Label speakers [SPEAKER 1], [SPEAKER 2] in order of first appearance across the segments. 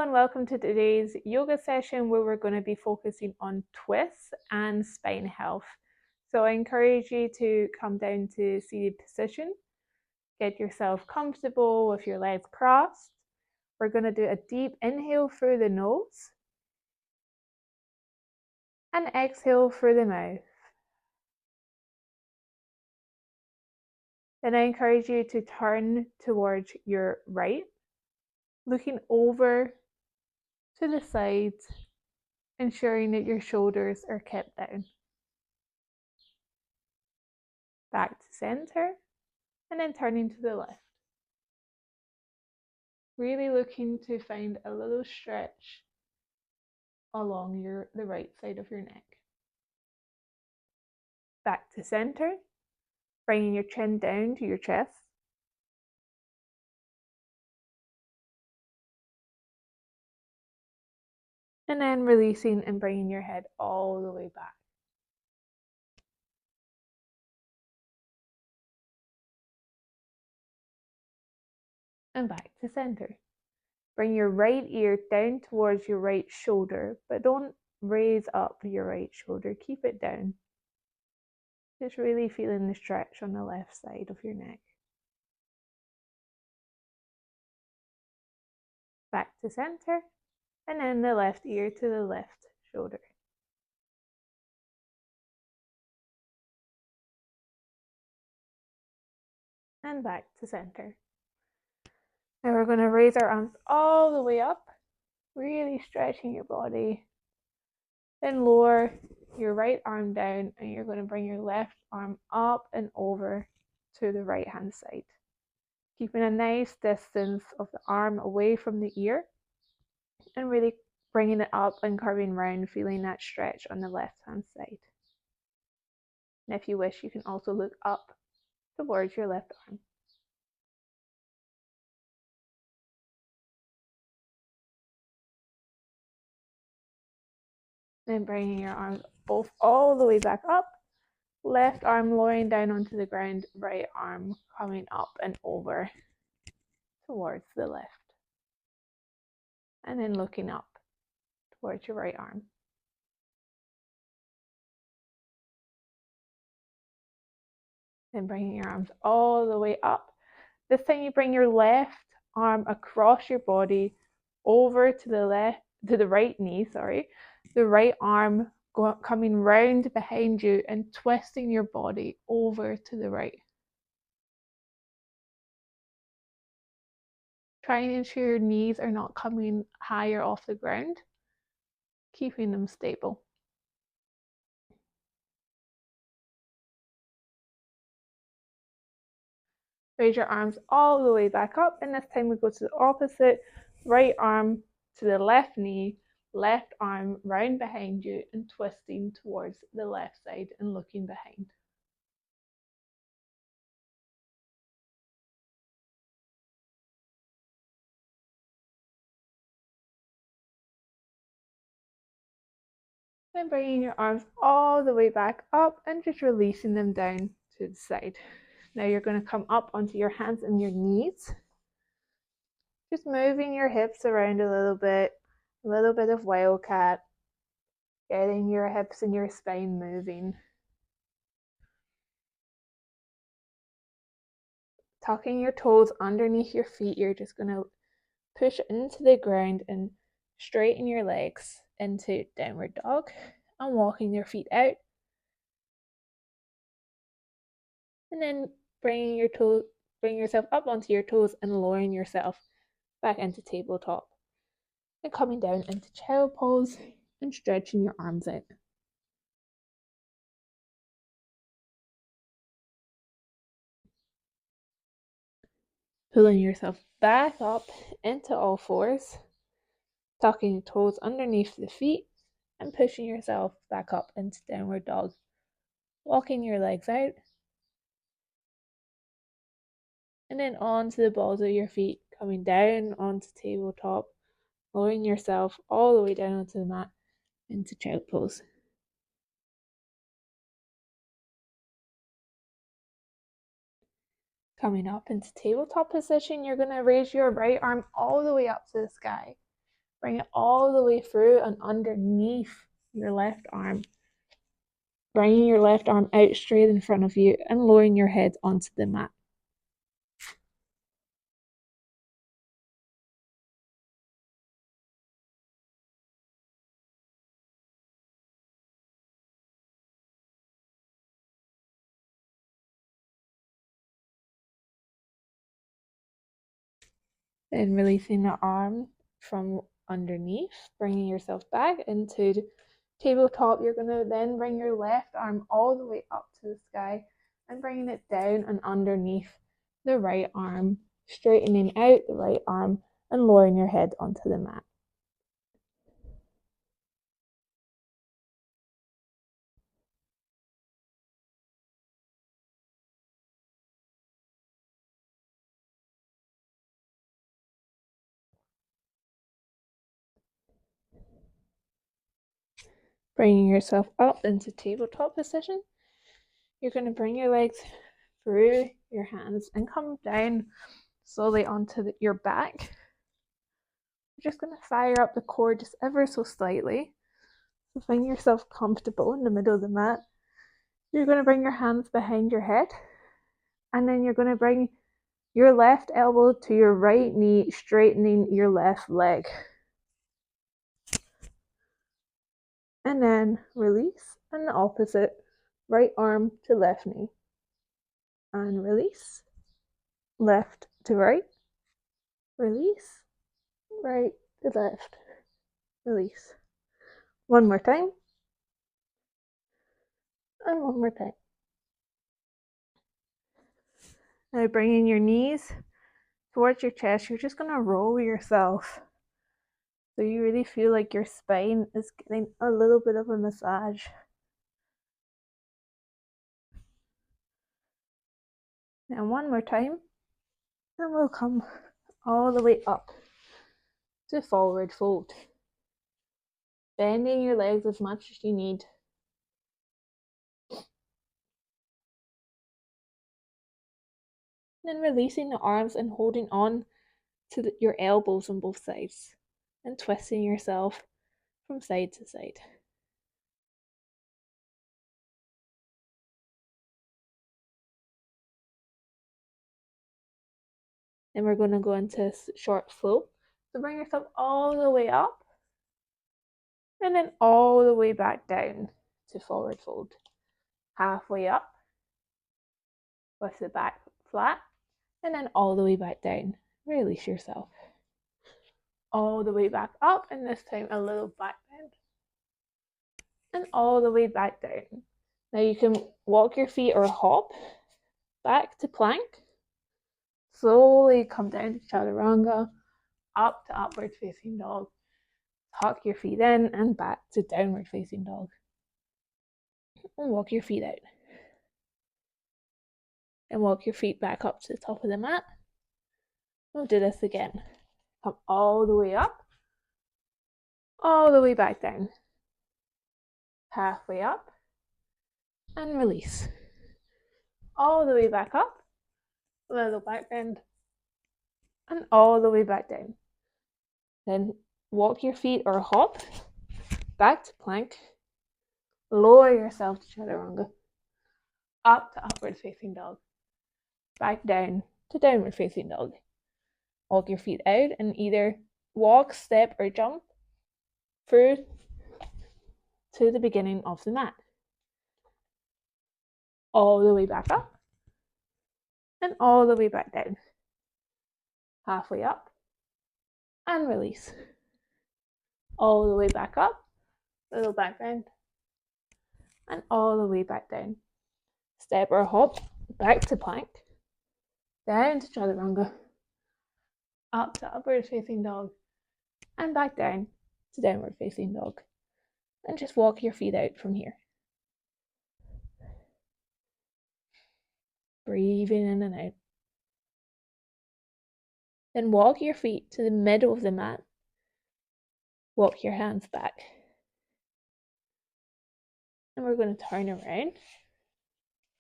[SPEAKER 1] and welcome to today's yoga session where we're going to be focusing on twists and spine health. So I encourage you to come down to seated position, get yourself comfortable with your legs crossed. We're going to do a deep inhale through the nose and exhale through the mouth. Then I encourage you to turn towards your right, looking over to the sides, ensuring that your shoulders are kept down. Back to center, and then turning to the left. Really looking to find a little stretch along the right side of your neck. Back to center, bringing your chin down to your chest. And then releasing and bringing your head all the way back. And back to center. Bring your right ear down towards your right shoulder, but don't raise up your right shoulder. Keep it down. Just really feeling the stretch on the left side of your neck. Back to center, and then the left ear to the left shoulder. And back to center. Now we're going to raise our arms all the way up, really stretching your body. Then lower your right arm down, and you're going to bring your left arm up and over to the right hand side. Keeping a nice distance of the arm away from the ear, and really bringing it up and curving round, feeling that stretch on the left hand side. And if you wish, you can also look up towards your left arm. Then bringing your arms both all the way back up. Left arm lowering down onto the ground, right arm coming up and over towards the left. And then looking up towards your right arm. Then bringing your arms all the way up. This time you bring your left arm across your body over to the right knee, the right arm coming round behind you and twisting your body over to the right. Try and ensure your knees are not coming higher off the ground, keeping them stable. Raise your arms all the way back up, and this time we go to the opposite. Right arm to the left knee, left arm round behind you and twisting towards the left side and looking behind. Then bringing your arms all the way back up and just releasing them down to the side. Now you're going to come up onto your hands and your knees. Just moving your hips around a little bit of wildcat, getting your hips and your spine moving. Tucking your toes underneath your feet, you're just going to push into the ground and straighten your legs into downward dog and walking your feet out. And then bring yourself up onto your toes and lowering yourself back into tabletop. And coming down into child pose and stretching your arms out. Pulling yourself back up into all fours, tucking your toes underneath the feet and pushing yourself back up into downward dog. Walking your legs out. And then onto the balls of your feet, coming down onto tabletop, lowering yourself all the way down onto the mat into child pose. Coming up into tabletop position, you're going to raise your right arm all the way up to the sky. Bring it all the way through and underneath your left arm. Bringing your left arm out straight in front of you and lowering your head onto the mat. Then releasing the arm from underneath, bringing yourself back into the tabletop. You're going to then bring your left arm all the way up to the sky and bringing it down and underneath the right arm, straightening out the right arm and lowering your head onto the mat. Bringing yourself up into tabletop position. You're going to bring your legs through your hands and come down slowly onto your back. You're just going to fire up the core just ever so slightly. So find yourself comfortable in the middle of the mat. You're going to bring your hands behind your head, and then you're going to bring your left elbow to your right knee, straightening your left leg. And then release, and the opposite, right arm to left knee. And release, left to right, release, right to left, release. One more time. And one more time. Now bringing your knees towards your chest, you're just going to roll yourself. So you really feel like your spine is getting a little bit of a massage. Now one more time. And we'll come all the way up to forward fold. Bending your legs as much as you need. Then releasing the arms and holding on to your elbows on both sides. And twisting yourself from side to side. Then we're going to go into short flow. So bring yourself all the way up. And then all the way back down to forward fold. Halfway up. With the back flat. And then all the way back down. Release yourself. All the way back up, and this time a little back bend. And all the way back down. Now you can walk your feet or hop back to plank. Slowly come down to chaturanga, up to upward facing dog. Tuck your feet in and back to downward facing dog. And walk your feet out. And walk your feet back up to the top of the mat. We'll do this again. Come all the way up, all the way back down. Halfway up, and release. All the way back up, little back bend, and all the way back down. Then walk your feet or hop back to plank. Lower yourself to chaturanga. Up to upward facing dog. Back down to downward facing dog. Walk your feet out and either walk, step, or jump through to the beginning of the mat. All the way back up and all the way back down. Halfway up and release. All the way back up, little back bend, and all the way back down. Step or hop back to plank, down to chaturanga, up to upward facing dog, and back down to downward facing dog. And just walk your feet out from here. Breathing in and out. Then walk your feet to the middle of the mat. Walk your hands back. And we're going to turn around.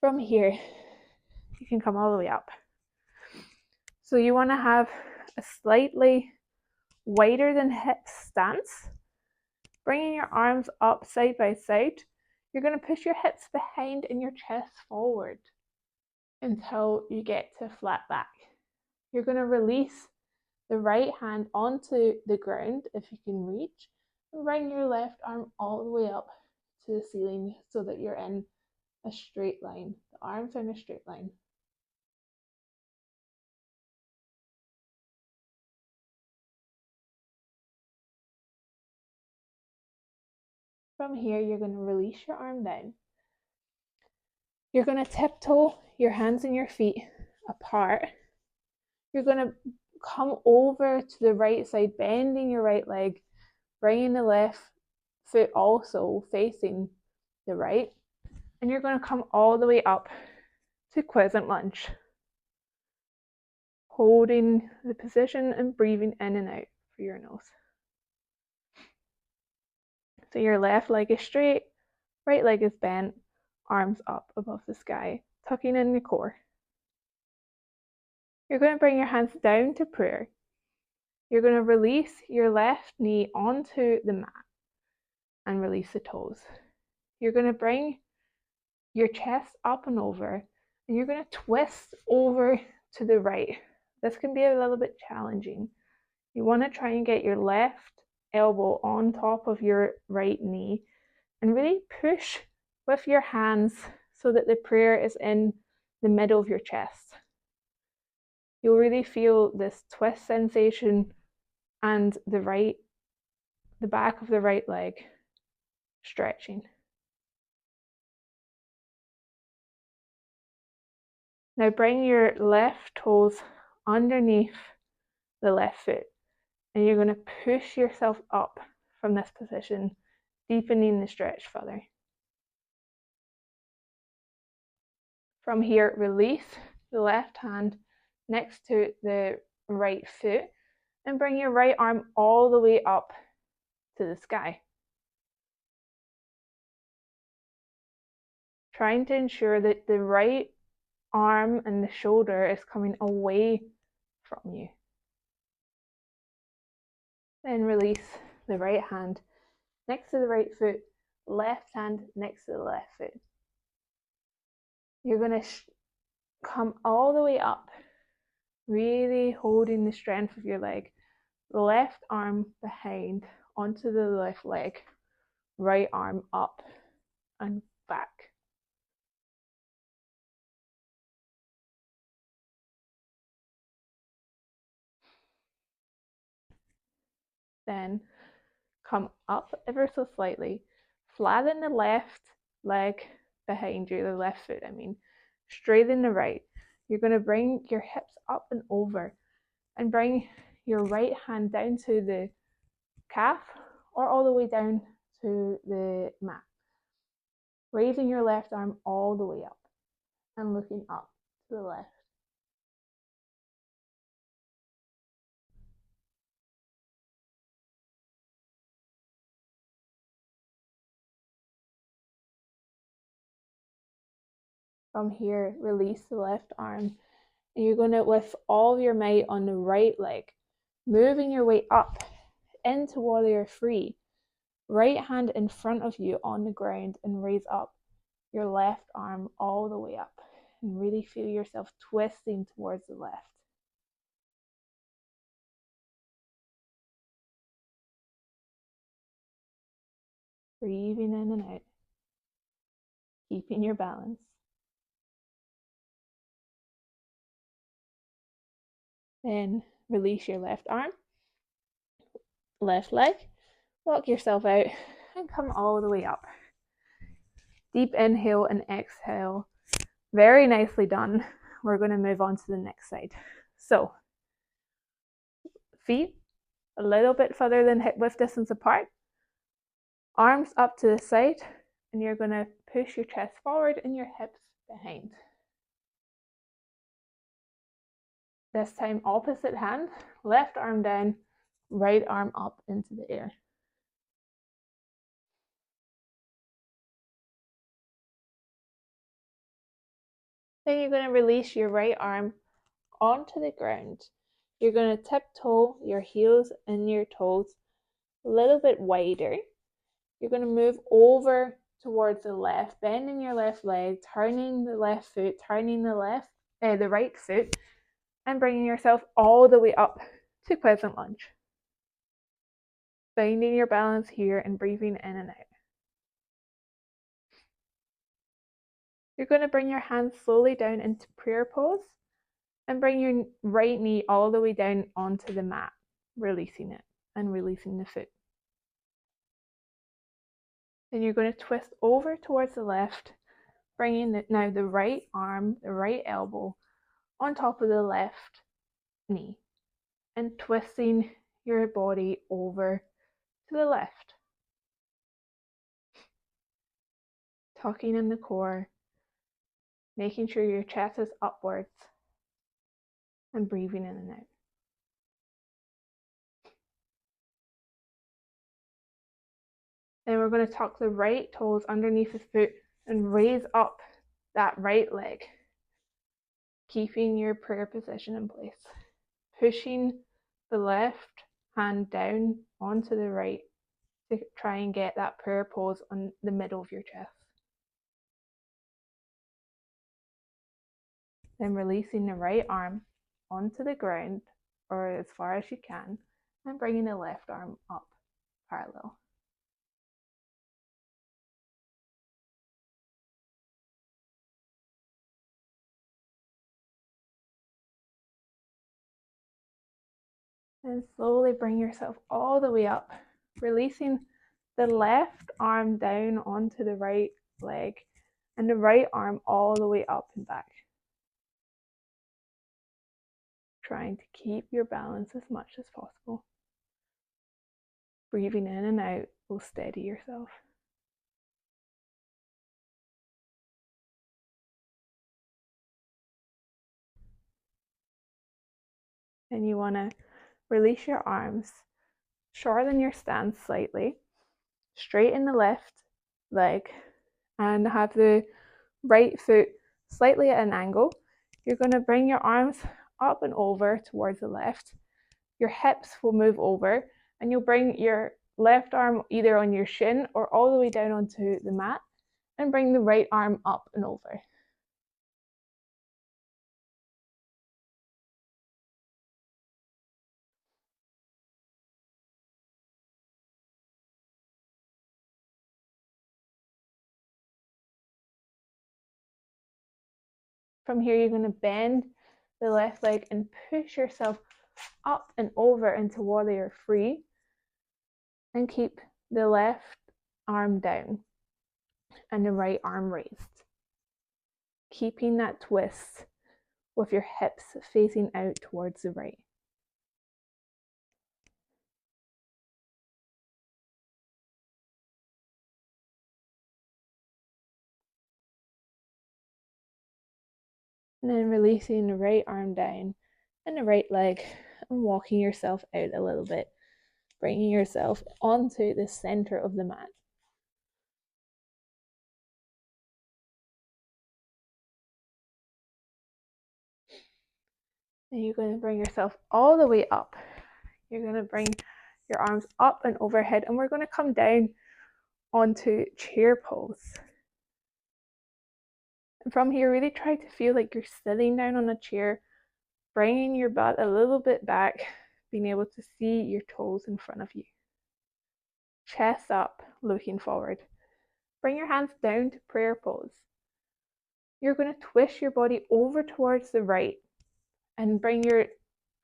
[SPEAKER 1] From here, you can come all the way up. So you want to have a slightly wider than hip stance. Bringing your arms up side by side. You're going to push your hips behind and your chest forward until you get to flat back. You're going to release the right hand onto the ground if you can reach, and bring your left arm all the way up to the ceiling so that you're in a straight line. The arms are in a straight line. From here, you're going to release your arm down. You're going to tiptoe your hands and your feet apart. You're going to come over to the right side, bending your right leg, bringing the left foot also facing the right. And you're going to come all the way up to crescent lunge. Holding the position and breathing in and out through your nose. So your left leg is straight, right leg is bent, arms up above the sky, tucking in the core. You're going to bring your hands down to prayer. You're going to release your left knee onto the mat and release the toes. You're going to bring your chest up and over, and you're going to twist over to the right. This can be a little bit challenging. You want to try and get your left elbow on top of your right knee and really push with your hands so that the prayer is in the middle of your chest. You'll really feel this twist sensation and the back of the right leg stretching. Now bring your left toes underneath the left foot, and you're going to push yourself up from this position, deepening the stretch further. From here, release the left hand next to the right foot and bring your right arm all the way up to the sky. Trying to ensure that the right arm and the shoulder is coming away from you. Then release the right hand next to the right foot, left hand next to the left foot. You're going to come all the way up, really holding the strength of your leg. Left arm behind onto the left leg, right arm up and back. Then come up ever so slightly, flatten the left leg behind you, the left foot, straighten the right. You're going to bring your hips up and over and bring your right hand down to the calf or all the way down to the mat. Raising your left arm all the way up and looking up to the left. From here, release the left arm, and you're going to, with all your might on the right leg, moving your way up into warrior three. Right hand in front of you on the ground and raise up your left arm all the way up and really feel yourself twisting towards the left. Breathing in and out, keeping your balance. Then release your left arm, left leg, walk yourself out and come all the way up. Deep inhale and exhale. Very nicely done. We're going to move on to the next side. So, feet a little bit further than hip width distance apart. Arms up to the side, and you're going to push your chest forward and your hips behind. This time, opposite hand, left arm down, right arm up into the air. Then you're going to release your right arm onto the ground. You're going to tiptoe your heels and your toes a little bit wider. You're going to move over towards the left, bending your left leg, turning the left foot, turning the right foot, and bringing yourself all the way up to crescent lunge. Finding your balance here and breathing in and out. You're going to bring your hands slowly down into prayer pose and bring your right knee all the way down onto the mat, releasing it and releasing the foot. Then you're going to twist over towards the left, bringing now the right arm, the right elbow on top of the left knee and twisting your body over to the left. Tucking in the core, making sure your chest is upwards and breathing in and out. Then we're going to tuck the right toes underneath the foot and raise up that right leg, keeping your prayer position in place. Pushing the left hand down onto the right to try and get that prayer pose on the middle of your chest. Then releasing the right arm onto the ground or as far as you can and bringing the left arm up parallel. And slowly bring yourself all the way up, releasing the left arm down onto the right leg and the right arm all the way up and back. Trying to keep your balance as much as possible. Breathing in and out will steady yourself. And you want to release your arms, shorten your stance slightly, straighten the left leg, and have the right foot slightly at an angle. You're going to bring your arms up and over towards the left. Your hips will move over, and you'll bring your left arm either on your shin or all the way down onto the mat, and bring the right arm up and over. From here, you're going to bend the left leg and push yourself up and over into warrior three, and keep the left arm down and the right arm raised. Keeping that twist with your hips facing out towards the right. And then releasing the right arm down and the right leg and walking yourself out a little bit, bringing yourself onto the center of the mat. And you're going to bring yourself all the way up. You're going to bring your arms up and overhead, and we're going to come down onto chair pose. And from here, really try to feel like you're sitting down on a chair, bringing your butt a little bit back, being able to see your toes in front of you. Chest up, looking forward. Bring your hands down to prayer pose. You're going to twist your body over towards the right and bring your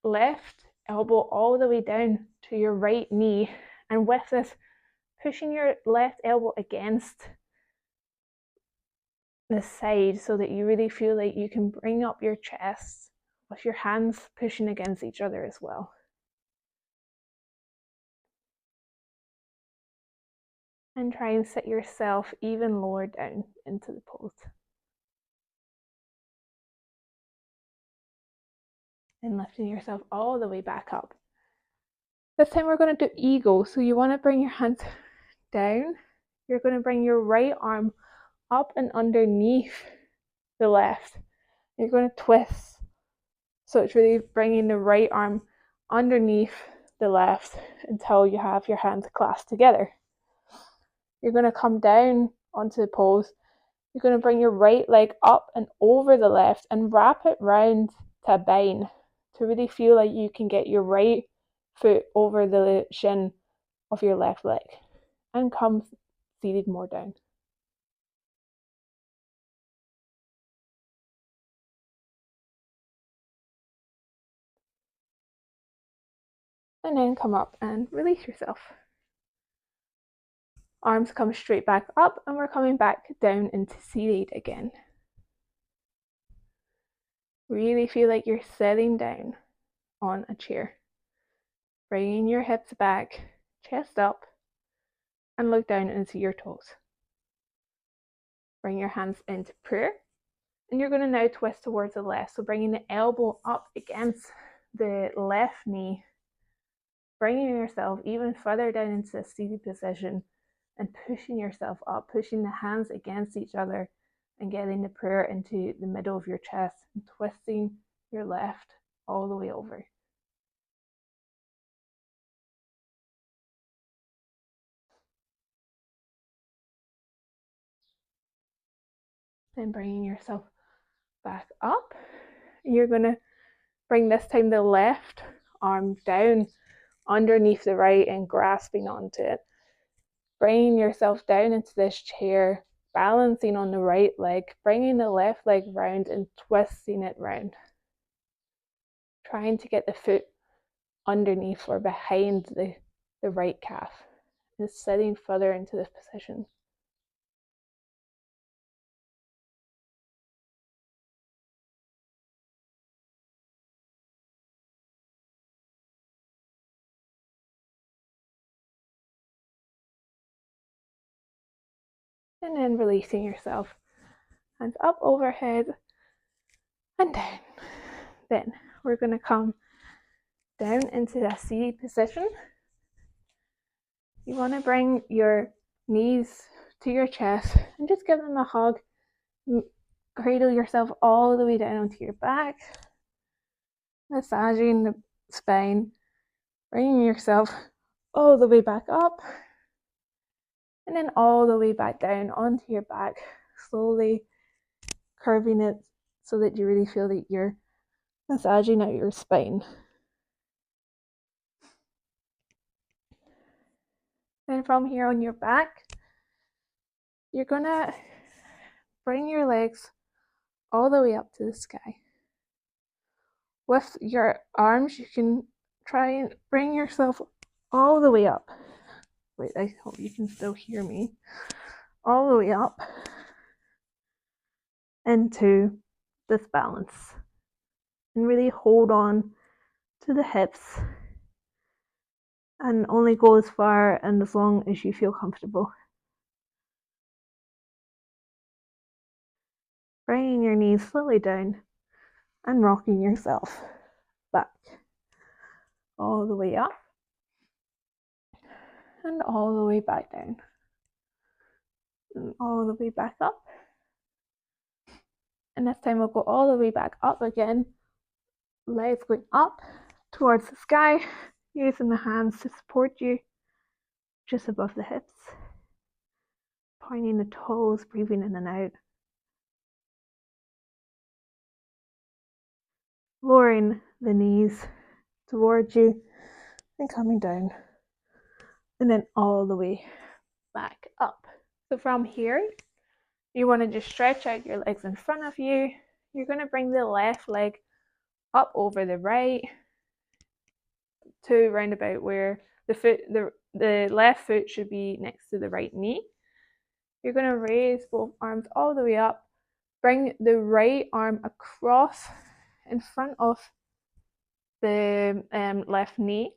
[SPEAKER 1] left elbow all the way down to your right knee. And with this, pushing your left elbow against the side so that you really feel like you can bring up your chest with your hands pushing against each other as well. And try and sit yourself even lower down into the pose. And lifting yourself all the way back up. This time we're going to do eagle. So you want to bring your hands down. You're going to bring your right arm up and underneath the left. You're going to twist. So it's really bringing the right arm underneath the left until you have your hands clasped together. You're going to come down onto the pose. You're going to bring your right leg up and over the left and wrap it round to a bind to really feel like you can get your right foot over the shin of your left leg and come seated more down. And then come up and release yourself. Arms come straight back up and we're coming back down into seated again. Really feel like you're settling down on a chair. Bringing your hips back, chest up, and look down into your toes. Bring your hands into prayer. And you're going to now twist towards the left. So bringing the elbow up against the left knee, bringing yourself even further down into a seated position and pushing yourself up, pushing the hands against each other and getting the prayer into the middle of your chest and twisting your left all the way over. Then bringing yourself back up. You're going to bring this time the left arm down underneath the right and grasping onto it. Bringing yourself down into this chair, balancing on the right leg, bringing the left leg round and twisting it round. Trying to get the foot underneath or behind the right calf and sitting further into this position. And then releasing yourself. Hands up overhead and down. Then we're going to come down into a seated position. You want to bring your knees to your chest and just give them a hug. Cradle yourself all the way down onto your back. Massaging the spine. Bringing yourself all the way back up. And then all the way back down onto your back. Slowly curving it so that you really feel that you're massaging out your spine. Then from here on your back, you're gonna bring your legs all the way up to the sky. With your arms, you can try and bring yourself all the way up. Wait, I hope you can still hear me. All the way up into this balance. And really hold on to the hips and only go as far and as long as you feel comfortable. Bringing your knees slowly down and rocking yourself back all the way up and all the way back down and all the way back up. And this time we'll go all the way back up again, legs going up towards the sky, using the hands to support you just above the hips, pointing the toes, breathing in and out, lowering the knees towards you and coming down, and then all the way back up. So from here, you want to just stretch out your legs in front of you. You're going to bring the left leg up over the right to round about where the left foot should be next to the right knee. You're going to raise both arms all the way up. Bring the right arm across in front of the left knee,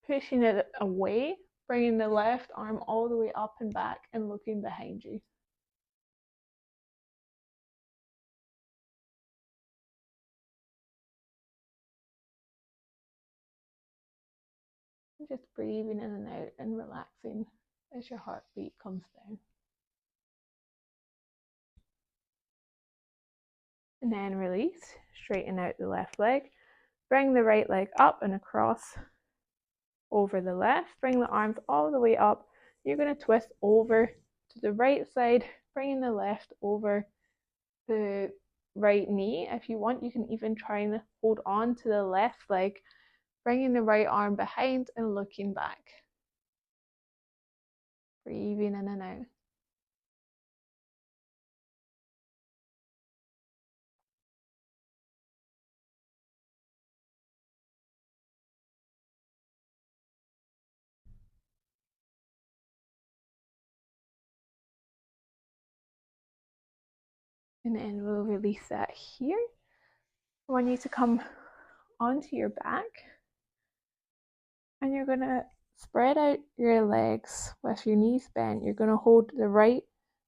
[SPEAKER 1] pushing it away, bringing the left arm all the way up and back and looking behind you. Just breathing in and out and relaxing as your heartbeat comes down. And then release, straighten out the left leg. Bring the right leg up and across. over the left. Bring the arms all the way up. You're going to twist over to the right side, bringing the left over the right knee. If you want, you can even try and hold on to the left leg, bringing the right arm behind and looking back. Breathing in and out. And then we'll release that here. I want you to come onto your back, and you're going to spread out your legs with your knees bent. You're going to hold the right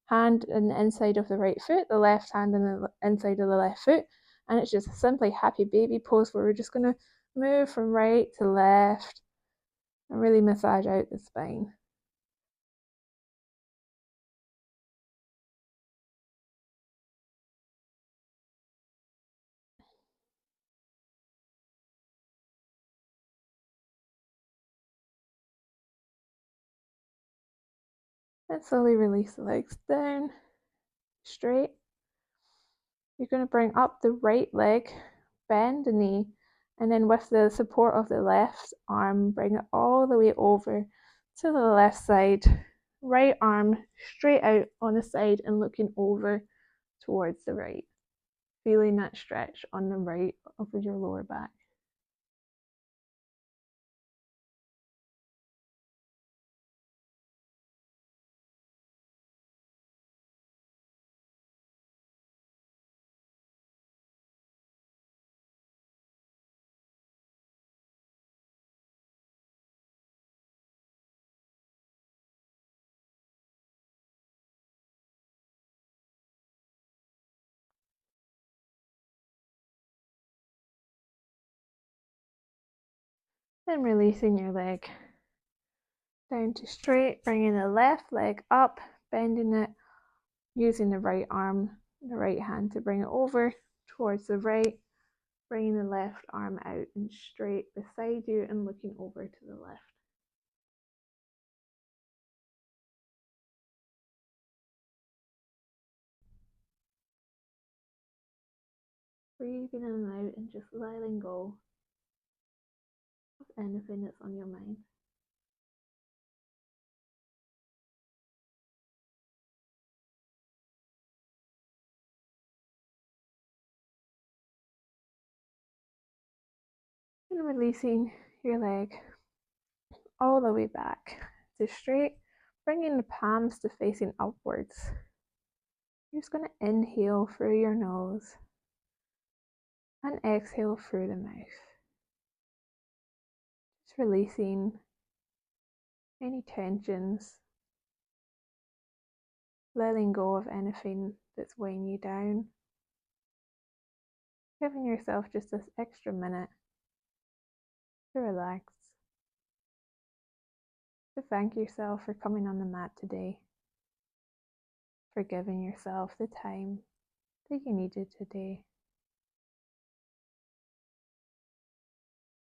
[SPEAKER 1] hand in the inside of the right foot, the left hand in the inside of the left foot, and it's just simply happy baby pose where we're just going to move from right to left and really massage out the spine. And slowly release the legs down, straight. You're going to bring up the right leg, bend the knee, and then with the support of the left arm, bring it all the way over to the left side. Right arm straight out on the side and looking over towards the right. Feeling that stretch on the right of your lower back. Then releasing your leg down to straight, bringing the left leg up, bending it, using the right arm, the right hand to bring it over towards the right, bringing the left arm out and straight beside you and looking over to the left. Breathing in and out and just letting go of anything that's on your mind. And releasing your leg all the way back to straight, bringing the palms to facing upwards. You're just going to inhale through your nose and exhale through the mouth. Just releasing any tensions, letting go of anything that's weighing you down, giving yourself just this extra minute to relax, to thank yourself for coming on the mat today, for giving yourself the time that you needed today,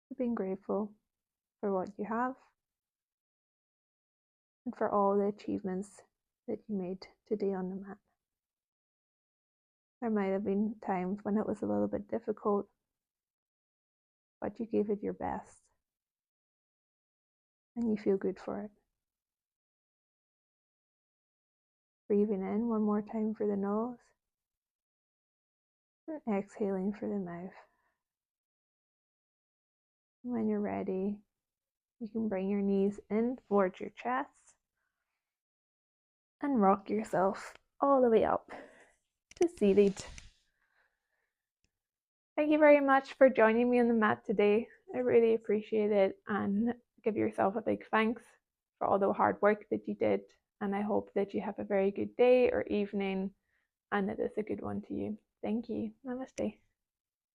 [SPEAKER 1] for being grateful for what you have and for all the achievements that you made today on the mat. There might have been times when it was a little bit difficult, but you gave it your best and you feel good for it. Breathing in one more time through the nose and exhaling through the mouth. When you're ready, you can bring your knees in towards your chest and rock yourself all the way up to seated. Thank you very much for joining me on the mat today. I really appreciate it, and give yourself a big thanks for all the hard work that you did. And I hope that you have a very good day or evening and that it's a good one to you. Thank you. Namaste.